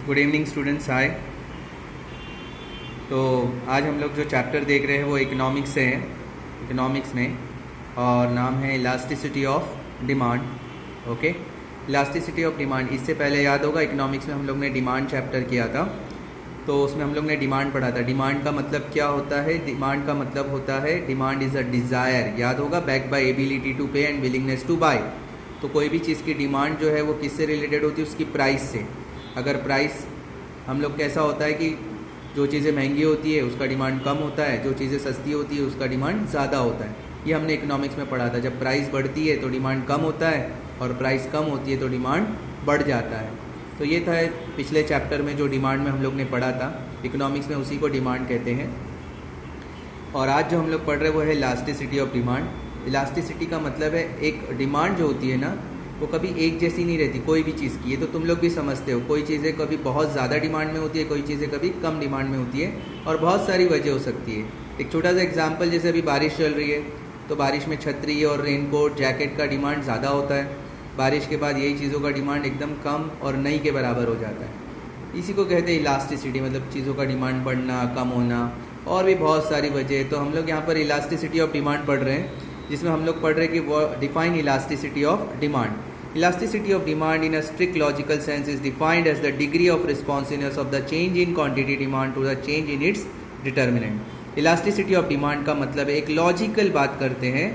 Good evening students, हाय। तो आज हम लोग जो चैप्टर देख रहे हैं वो इकोनॉमिक्स से है, इकोनॉमिक्स में, और नाम है elasticity of demand. Okay, elasticity of demand. इससे पहले याद होगा इकोनॉमिक्स में हम लोग ने डिमांड चैप्टर किया था, तो उसमें हम लोग ने डिमांड पढ़ा था। डिमांड का मतलब क्या होता है? डिमांड का मतलब होता है डिमांड इज़ अ डिज़ायर, याद होगा, बैक बाय एबिलिटी टू पे एंड विलिंगनेस टू बाय। तो कोई भी चीज़ की डिमांड जो है वो किससे रिलेटेड होती है? उसकी प्राइस से। अगर प्राइस हम लोग कैसा होता है कि जो चीज़ें महंगी होती है उसका डिमांड कम होता है, जो चीज़ें सस्ती होती है उसका डिमांड ज़्यादा होता है। ये हमने इकोनॉमिक्स में पढ़ा था। जब प्राइस बढ़ती है तो डिमांड कम होता है और प्राइस कम होती है तो डिमांड बढ़ जाता है। तो ये था पिछले चैप्टर में जो डिमांड में हम लोग ने पढ़ा था। इकोनॉमिक्स में उसी को डिमांड कहते हैं। और आज जो हम लोग पढ़ रहे हैं वो है इलास्टिसिटी ऑफ डिमांड। इलास्टिसिटी का मतलब है एक डिमांड जो होती है ना वो कभी एक जैसी नहीं रहती कोई भी चीज़ की। ये तो तुम लोग भी समझते हो, कोई चीज़ें कभी बहुत ज़्यादा डिमांड में होती है, कोई चीज़ें कभी कम डिमांड में होती है, और बहुत सारी वजह हो सकती है। एक छोटा सा एग्जांपल, जैसे अभी बारिश चल रही है तो बारिश में छतरी और रेनकोट जैकेट का डिमांड ज़्यादा होता है। बारिश के बाद यही चीज़ों का डिमांड एकदम कम और नई के बराबर हो जाता है। इसी को कहते हैं इलास्टिसिटी, मतलब चीज़ों का डिमांड बढ़ना, कम होना, और भी बहुत सारी वजह। तो हम लोग यहाँ पर इलास्टिसिटी ऑफ डिमांड पढ़ रहे हैं, जिसमें हम लोग पढ़ रहे हैं कि वो define elasticity of demand. Elasticity of demand in a strict logical sense is defined as the degree of responsiveness of the change in quantity demand to the change in its determinant. Elasticity of demand का मतलब है, एक logical बात करते हैं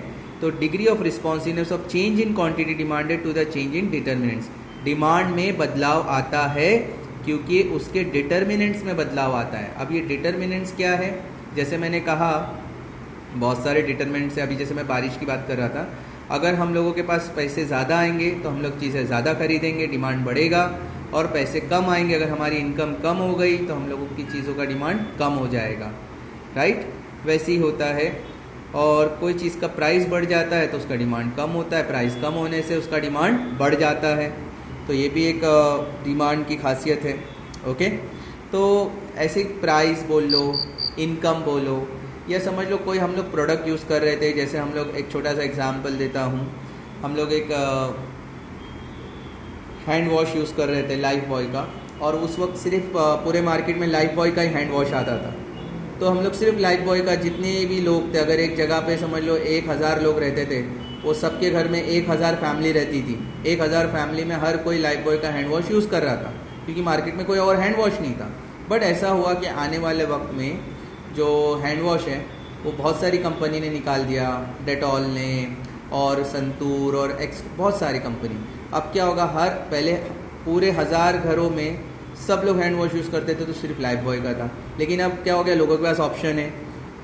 तो degree of responsiveness of change in quantity demanded to the change in determinants. Demand में बदलाव आता है क्योंकि उसके डिटर्मिनेंट्स में बदलाव आता है। अब ये डिटर्मिनेंट्स क्या है? जैसे मैंने कहा बहुत सारे डिटर्मिनेंट्स है। अभी जैसे मैं बारिश की बात कर रहा था, अगर हम लोगों के पास पैसे ज़्यादा आएंगे तो हम लोग चीज़ें ज़्यादा खरीदेंगे, डिमांड बढ़ेगा। और पैसे कम आएंगे, अगर हमारी इनकम कम हो गई तो हम लोगों की चीज़ों का डिमांड कम हो जाएगा, राइट? वैसे ही होता है। और कोई चीज़ का प्राइस बढ़ जाता है तो उसका डिमांड कम होता है, प्राइस कम होने से उसका डिमांड बढ़ जाता है। तो ये भी एक डिमांड की खासियत है। ओके, तो ऐसे प्राइस बोल लो, इनकम बोलो, या समझ लो कोई हम लोग प्रोडक्ट यूज़ कर रहे थे। जैसे हम लोग, एक छोटा सा एग्जांपल देता हूँ, हम लोग एक हैंड वॉश यूज़ कर रहे थे लाइफ बॉय का, और उस वक्त सिर्फ पूरे मार्केट में लाइफ बॉय का ही हैंड वॉश आता था। तो हम लोग सिर्फ लाइफ बॉय का, जितने भी लोग थे, अगर एक जगह पे समझ लो 1000 लोग रहते थे, वो सबके घर में 1000 फैमिली रहती थी। 1000 फैमिली में हर कोई लाइफ बॉय का हैंड वॉश यूज़ कर रहा था, क्योंकि मार्केट में कोई और हैंड वॉश नहीं था। बट ऐसा हुआ कि आने वाले वक्त में जो हैंड वॉश है वो बहुत सारी कंपनी ने निकाल दिया, डेटॉल ने और संतूर और बहुत सारी कंपनी। अब क्या होगा, पहले पूरे 1000 घरों में सब लोग हैंड वॉश यूज़ करते थे तो सिर्फ लाइफ बॉय का था। लेकिन अब क्या हो गया, लोगों के पास ऑप्शन है,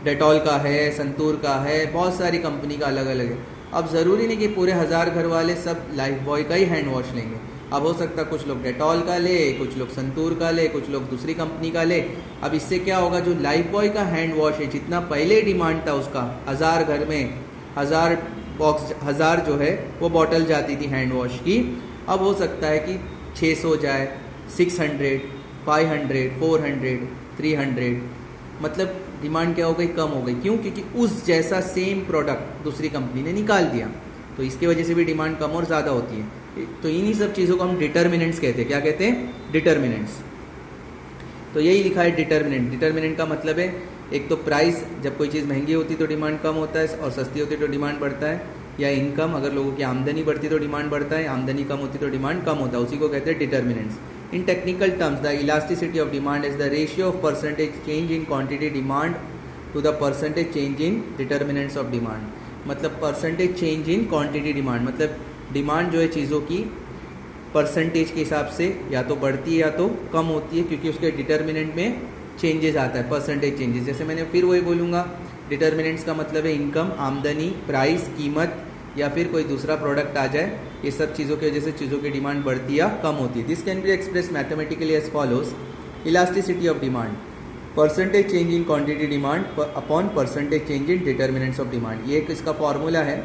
डेटॉल का है, संतूर का है, बहुत सारी कंपनी का अलग अलग है। अब ज़रूरी नहीं कि पूरे 1000 घर वाले सब लाइफ बॉय का ही हैंड वॉश लेंगे। अब हो सकता है कुछ लोग डेटॉल का ले, कुछ लोग संतूर का ले, कुछ लोग दूसरी कंपनी का ले। अब इससे क्या होगा, जो लाइफ बॉय का हैंड वॉश है, जितना पहले डिमांड था उसका, 1000 घर में 1000 बॉक्स, 1000 जो है वो बॉटल जाती थी हैंड वॉश की, अब हो सकता है कि 600 जाए, 600, 500, 400, 300। मतलब डिमांड क्या हो गई, कम हो गई। क्यों? क्योंकि उस जैसा सेम प्रोडक्ट दूसरी कंपनी ने निकाल दिया। तो इसकी वजह से भी डिमांड कम और ज़्यादा होती है। तो इन्हीं सब चीज़ों को हम डिटर्मिनेंट्स कहते हैं। क्या कहते हैं? डिटर्मिनेंट्स। तो यही लिखा है डिटर्मिनेंट। डिटर्मिनेंट का मतलब है, एक तो प्राइस, जब कोई चीज़ महंगी होती है तो डिमांड कम होता है, और सस्ती होती है तो डिमांड बढ़ता है। या इनकम, अगर लोगों की आमदनी बढ़ती है तो डिमांड बढ़ता है, आमदनी कम होती है तो डिमांड कम होता है। उसी को कहते हैं determinants. In technical terms, the elasticity of demand is the ratio of percentage change in quantity demand to the percentage change in determinants of demand. मतलब percentage change in quantity demand, मतलब demand जो है चीज़ों की percentage के हिसाब से या तो बढ़ती है या तो कम होती है, क्योंकि उसके डिटर्मिनेंट में चेंजेस आता है, परसेंटेज चेंजेस। जैसे मैंने फिर वही बोलूँगा, डिटर्मिनेंट्स का मतलब है इनकम, आमदनी, प्राइस, कीमत, या फिर कोई दूसरा प्रोडक्ट आ जाए। ये सब चीज़ों की वजह से चीज़ों की डिमांड बढ़ती या कम होती है। This can be express mathematically as follows: elasticity of demand, percentage change in quantity demand upon percentage change in determinants of demand. ये एक इसका फॉर्मूला है,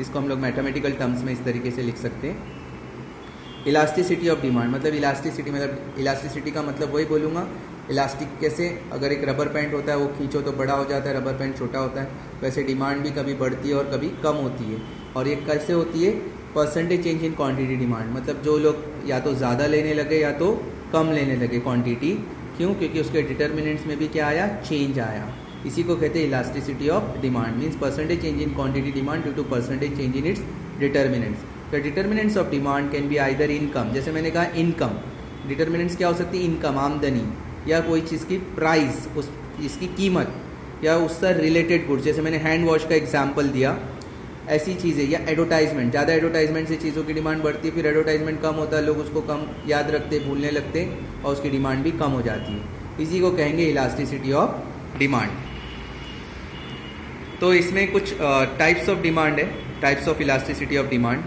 इसको हम लोग मैथमेटिकल टर्म्स में इस तरीके से लिख सकते हैं। इलास्टिसिटी ऑफ डिमांड मतलब इलास्टिसिटी का मतलब वही बोलूँगा, इलास्टिक कैसे, अगर एक रबर बैंड होता है वो खींचो तो बड़ा हो जाता है, रबर बैंड छोटा होता है, वैसे डिमांड भी कभी बढ़ती है और कभी कम होती है। और ये कैसे होती है? Percentage change in quantity demand, मतलब जो लोग या तो ज़्यादा लेने लगे या तो कम लेने लगे क्वांटिटी। क्यों? क्योंकि उसके डिटर्मिनेंट्स में भी क्या आया? चेंज आया। इसी को कहते हैं elasticity of demand, means percentage change in quantity demand due to percentage change in its determinants. The determinants of demand can be either income, जैसे मैंने कहा इनकम, डिटर्मिनेंट्स क्या हो सकती है? इनकम, आमदनी, या कोई चीज़ की प्राइस, उस इसकी कीमत, या उससे रिलेटेड गुड्स, जैसे मैंने हैंड वॉश का एग्जाम्पल दिया, ऐसी चीज़ें, या एडवर्टाइजमेंट, ज़्यादा एडवर्टाइजमेंट से चीज़ों की डिमांड बढ़ती है, फिर एडवर्टाइजमेंट कम होता है, लोग उसको कम याद रखते, भूलने लगते और उसकी डिमांड भी कम हो जाती है। इसी को कहेंगे इलास्टिसिटी ऑफ डिमांड। तो इसमें कुछ टाइप्स ऑफ डिमांड है, types of elasticity of demand.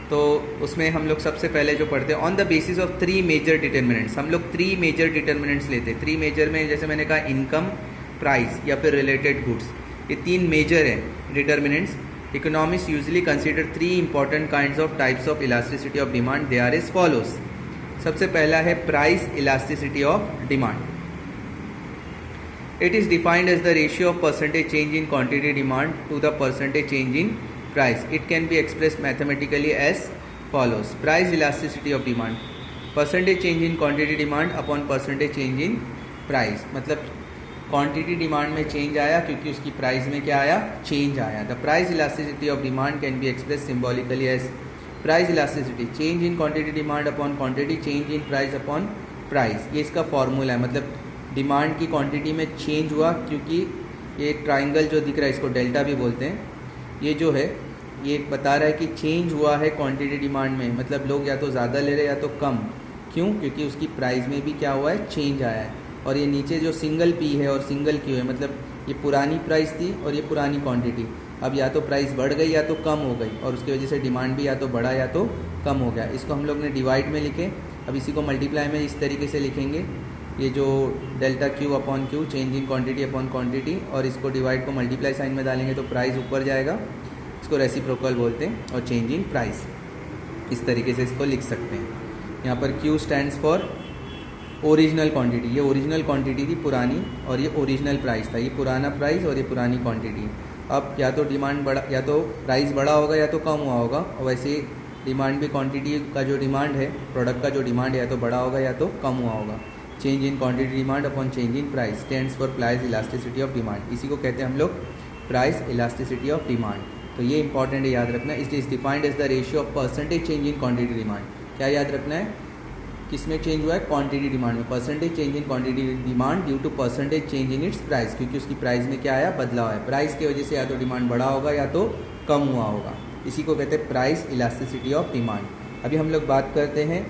तो उसमें हम लोग सबसे पहले जो पढ़ते हैं, on the basis of 3 major determinants, हम लोग 3 मेजर डिटर्मिनेंट्स लेते हैं। 3 मेजर में जैसे मैंने कहा इनकम, प्राइस या फिर रिलेटेड गुड्स, ये 3 मेजर है determinants. Economist usually consider 3 important kinds of types of elasticity of demand, they are as follows. सबसे पहला है price elasticity of demand. It is defined as the ratio of percentage change in quantity demand to the percentage change in price. It can be expressed mathematically as follows. Price elasticity of demand, percentage change in quantity demand upon percentage change in price. मतलब quantity demand में change आया क्योंकि उसकी price में क्या आया? Change आया। The price elasticity of demand can be express symbolically as price elasticity, change in quantity demand upon quantity, change in price upon price. ये इसका फॉर्मूला है। मतलब डिमांड की क्वांटिटी में चेंज हुआ क्योंकि ये ट्राइंगल जो दिख रहा है, इसको डेल्टा भी बोलते हैं, ये जो है ये बता रहा है कि चेंज हुआ है क्वांटिटी डिमांड में, मतलब लोग या तो ज़्यादा ले रहे हैं या तो कम। क्यों? क्योंकि उसकी प्राइस में भी क्या हुआ है? चेंज आया है। और ये नीचे जो सिंगल पी है और सिंगल क्यू है, मतलब ये पुरानी प्राइस थी और ये पुरानी क्वांटिटी, अब या तो प्राइस बढ़ गई या तो कम हो गई, और उसकी वजह से डिमांड भी या तो बढ़ा या तो कम हो गया। इसको हम लोग ने डिवाइड में लिखे, अब इसी को मल्टीप्लाई में इस तरीके से लिखेंगे, ये जो delta Q upon Q, change in quantity upon quantity, और इसको डिवाइड को मल्टीप्लाई साइन में डालेंगे तो प्राइस ऊपर जाएगा, इसको रेसिप्रोकल बोलते हैं, और चेंज इन प्राइस, इस तरीके से इसको लिख सकते हैं। यहाँ पर Q stands for original quantity, ये ओरिजिनल क्वांटिटी थी पुरानी, और ये ओरिजिनल प्राइस था, ये पुराना प्राइस और ये पुरानी क्वांटिटी। अब या तो डिमांड बढ़ा, या तो प्राइस बढ़ा होगा या तो कम हुआ होगा, और वैसे डिमांड भी क्वांटिटी का जो डिमांड है, प्रोडक्ट का जो डिमांड है, या तो बढ़ा होगा या तो कम हुआ होगा। Change in quantity demand upon change in price stands for price elasticity of demand. इसी को कहते हैं हम लोग प्राइस इलास्टिसिटी ऑफ डिमांड। तो ये इंपॉर्टेंट है, याद रखना। It is defined as the ratio of percentage change in quantity demand. क्या याद रखना है? किसमें चेंज हुआ है? क्वांटिटी डिमांड में। Percentage change in quantity demand due to percentage change in its price, क्योंकि उसकी प्राइस में क्या आया? बदलाव है। प्राइस की वजह से या तो डिमांड बढ़ा होगा या तो कम हुआ होगा। इसी को कहते हैं प्राइस इलास्टिसिटी ऑफ डिमांड। अभी हम लोग बात करते हैं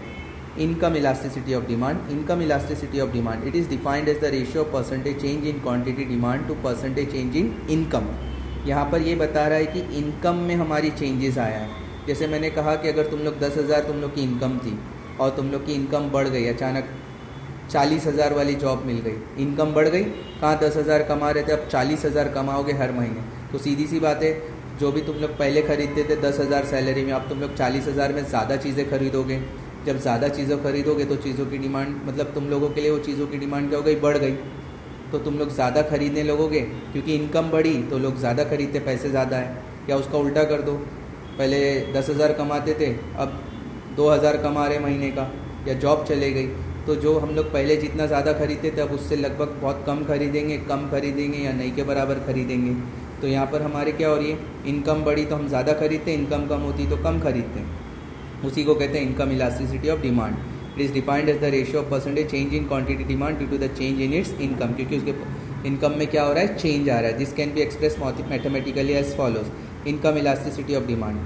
income elasticity of demand. Income elasticity of demand, it is defined as the ratio of percentage change in quantity demand to percentage change in income. यहाँ पर ये बता रहा है कि इनकम में हमारी चेंजेस आया है। जैसे मैंने कहा कि अगर तुम लोग 10,000 तुम लोग की इनकम थी और तुम लोग की इनकम बढ़ गई, अचानक 40,000 वाली जॉब मिल गई, इनकम बढ़ गई, कहाँ 10,000 कमा रहे थे अब 40,000 कमाओगे हर महीने, तो सीधी सी बात है, जो भी तुम लोग पहले खरीदते थे 10,000 सैलरी में, अब तुम लोग 40,000 में ज़्यादा चीज़ें खरीदोगे। जब ज़्यादा चीज़ें खरीदोगे तो चीज़ों की डिमांड, मतलब तुम लोगों के लिए वो चीज़ों की डिमांड क्या हो गई? बढ़ गई। तो तुम लोग ज़्यादा खरीदने लगोगे, क्योंकि इनकम बढ़ी तो लोग ज़्यादा खरीदते, पैसे ज़्यादा है। या उसका उल्टा कर दो, पहले 10,000 कमाते थे, अब 2,000 कमा रहे महीने का, या जॉब चले गई, तो जो हम लोग पहले जितना ज़्यादा खरीदते थे अब उससे लगभग बहुत कम खरीदेंगे या नहीं के बराबर खरीदेंगे। तो यहाँ पर हमारे क्या हो रही है? इनकम बढ़ी तो हम ज़्यादा खरीदते, इनकम कम होती तो कम खरीदते हैं। उसी को कहते हैं income elasticity of demand. It is defined as the ratio of percentage change in quantity demand due to the change in its income, क्योंकि उसके इनकम में क्या हो रहा है? चेंज आ रहा है। This can be express mathematically as follows. Income elasticity of demand,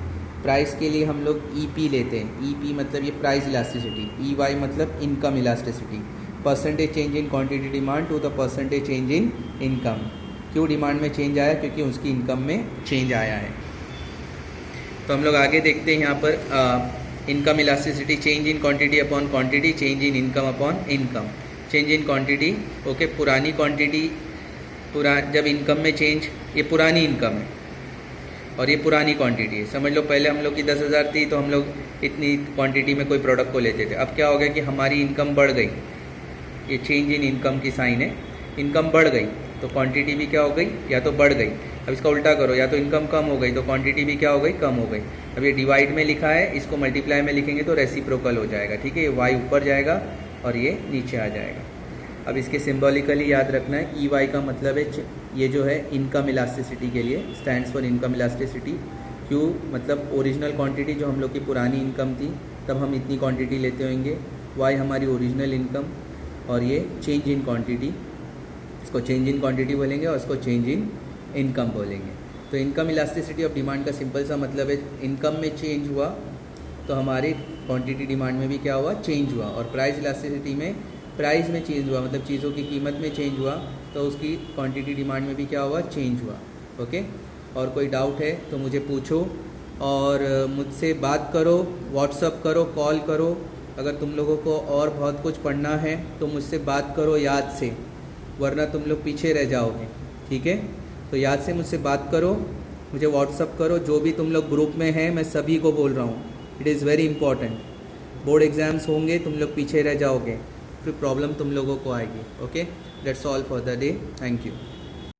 price के लिए हम लोग ईपी लेते हैं। ईपी मतलब ये प्राइस इलास्टिसिटी, ईवाई मतलब income elasticity, percentage change in quantity demand to the percentage change in income. क्यों डिमांड में चेंज आया? क्योंकि उसकी इनकम में चेंज आया है। तो हम लोग आगे देखते हैं यहाँ पर income elasticity, change in quantity upon quantity, change in income upon income. Change in quantity, okay, पुरानी क्वांटिटी जब इनकम में चेंज, ये पुरानी इनकम है और ये पुरानी क्वांटिटी है। समझ लो पहले हम लोग की 10,000 थी तो हम लोग इतनी क्वांटिटी में कोई प्रोडक्ट को लेते थे। अब क्या हो गया कि हमारी इनकम बढ़ गई, ये चेंज इन इनकम की साइन है, इनकम बढ़ गई तो क्वांटिटी भी क्या हो गई? या तो बढ़ गई। अब इसका उल्टा करो, या तो इनकम कम हो गई तो क्वांटिटी भी क्या हो गई? कम हो गई। अब ये डिवाइड में लिखा है, इसको मल्टीप्लाई में लिखेंगे तो रेसिप्रोकल हो जाएगा, ठीक है। ये वाई ऊपर जाएगा और ये नीचे आ जाएगा। अब इसके सिम्बॉलिकली याद रखना है, ई वाई का मतलब है ये जो है इनकम इलास्टिसिटी के लिए stands for income elasticity. Q मतलब ओरिजिनल क्वांटिटी जो हम लोग की पुरानी इनकम थी तब हम इतनी क्वांटिटी लेते होंगे, वाई हमारी ओरिजिनल इनकम, और ये चेंज इन क्वांटिटी, इसको चेंज इन क्वांटिटी बोलेंगे और इसको चेंज इन इनकम बोलेंगे। तो इनकम इलास्टिसिटी ऑफ डिमांड का सिंपल सा मतलब है इनकम में चेंज हुआ तो हमारी क्वांटिटी डिमांड में भी क्या हुआ, चेंज हुआ। और प्राइस इलास्टिसिटी में प्राइस में चेंज हुआ, मतलब चीज़ों की कीमत में चेंज हुआ तो उसकी क्वांटिटी डिमांड में भी क्या हुआ, चेंज हुआ। ओके, और कोई डाउट है तो मुझे पूछो और मुझसे बात करो, व्हाट्सअप करो, कॉल करो। अगर तुम लोगों को और बहुत कुछ पढ़ना है तो मुझसे बात करो याद से, वरना तुम लोग पीछे रह जाओगे। ठीक है, तो याद से मुझसे बात करो, मुझे व्हाट्सअप करो। जो भी तुम लोग ग्रुप में हैं मैं सभी को बोल रहा हूँ, it is very important. Board exams होंगे, तुम लोग पीछे रह जाओगे, फिर प्रॉब्लम तुम लोगों को आएगी। Okay, that's all for the day, thank you.